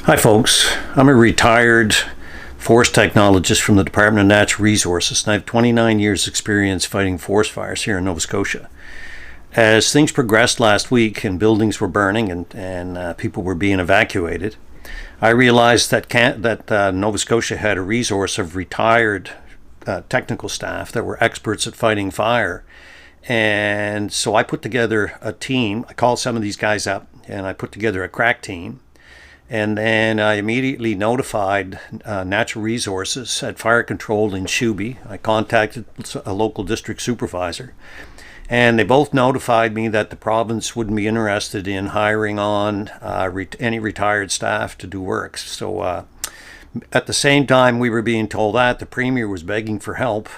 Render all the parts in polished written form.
Hi folks, I'm a retired forest technologist from the Department of Natural Resources, and I have 29 years experience fighting forest fires here in Nova Scotia. As things progressed last week and buildings were burning and people were being evacuated, I realized that Nova Scotia had a resource of retired technical staff that were experts at fighting fire. And so I put together a team. I called some of these guys up and I put together a crack team. And then I immediately notified Natural Resources at Fire Control in Shubie. I contacted a local district supervisor, and they both notified me that the province wouldn't be interested in hiring on any retired staff to do work. So at the same time we were being told that, the Premier was begging for help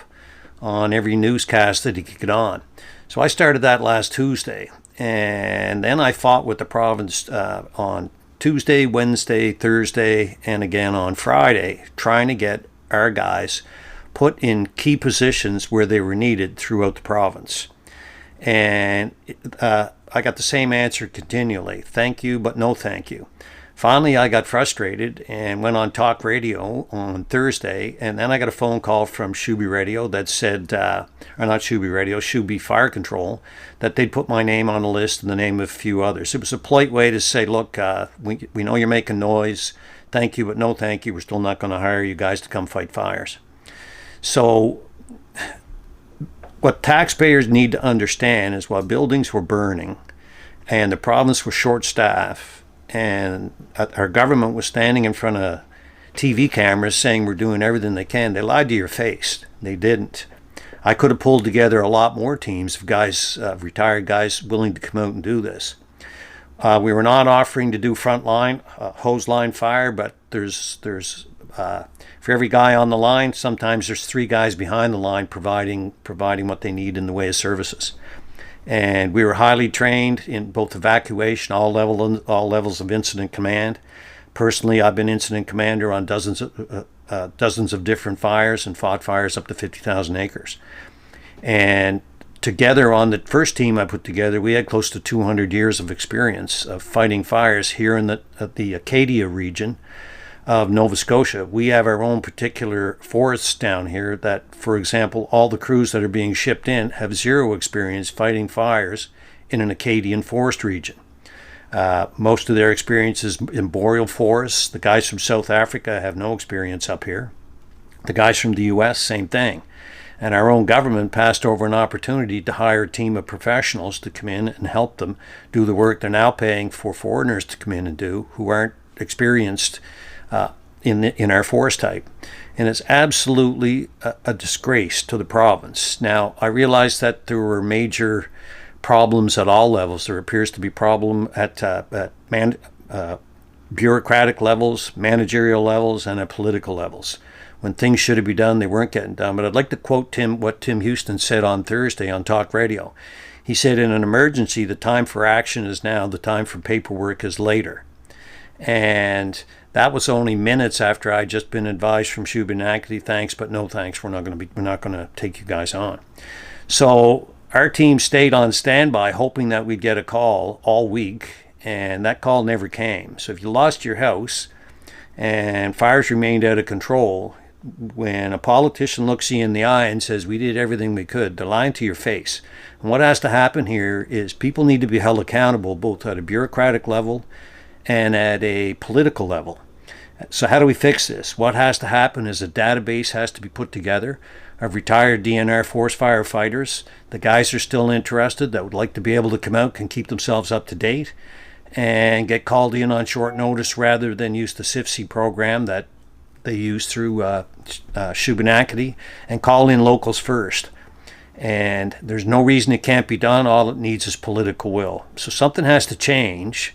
on every newscast that he could get on. So I started that last Tuesday, and then I fought with the province on Tuesday, Wednesday, Thursday, and again on Friday, trying to get our guys put in key positions where they were needed throughout the province. And I got the same answer continually: thank you, but no thank you. Finally, I got frustrated and went on talk radio on Thursday, and then I got a phone call from Shubie Radio that said, or not Shubie Radio, Shubie Fire Control, that they'd put my name on the list and the name of a few others. It was a polite way to say, look, we know you're making noise. Thank you, but no thank you. We're still not going to hire you guys to come fight fires. So what taxpayers need to understand is while buildings were burning and the province was short-staffed, and our government was standing in front of TV cameras saying we're doing everything they can, they lied to your face. They didn't. I could have pulled together a lot more teams of guys, retired guys willing to come out and do this. We were not offering to do frontline hose line fire, but there's for every guy on the line, sometimes there's 3 guys behind the line providing what they need in the way of services. And we were highly trained in both evacuation, all levels of incident command. Personally, I've been incident commander on dozens of different fires and fought fires up to 50,000 acres. And together on the first team I put together, we had close to 200 years of experience of fighting fires here in the Acadia region of Nova Scotia. We have our own particular forests down here that, for example, all the crews that are being shipped in have zero experience fighting fires in an Acadian forest region. Most of their experience is in boreal forests. The guys from South Africa have no experience up here. The guys from the US, same thing. And our own government passed over an opportunity to hire a team of professionals to come in and help them do the work they're now paying for foreigners to come in and do who aren't experienced in our forest type. And it's absolutely a disgrace to the province. Now, I realize that there were major problems at all levels. There appears to be problem at bureaucratic levels, managerial levels, and at political levels. When things should have been done, they weren't getting done. But I'd like to quote what Tim Houston said on Thursday on Talk Radio. He said, in an emergency, the time for action is now, the time for paperwork is later. And that was only minutes after I'd just been advised from Shubie, thanks, but no thanks. We're not going to take you guys on. So our team stayed on standby, hoping that we'd get a call all week, and that call never came. So if you lost your house and fires remained out of control, when a politician looks you in the eye and says we did everything we could, they're lying to your face. And what has to happen here is people need to be held accountable both at a bureaucratic level and at a political level. So how do we fix this? What has to happen is a database has to be put together of retired DNR forest firefighters. The guys are still interested that would like to be able to come out, can keep themselves up to date, and get called in on short notice rather than use the CIFC program that they use through Shubinackity, and call in locals first. And there's no reason it can't be done. All it needs is political will. So something has to change.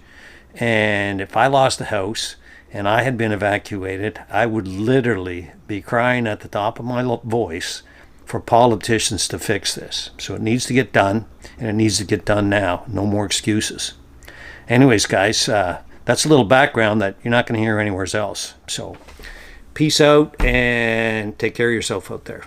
And if I lost the house and I had been evacuated, I would literally be crying at the top of my voice for politicians to fix this. So it needs to get done, and it needs to get done now. No more excuses. Anyways, guys, that's a little background that you're not going to hear anywhere else. So peace out and take care of yourself out there.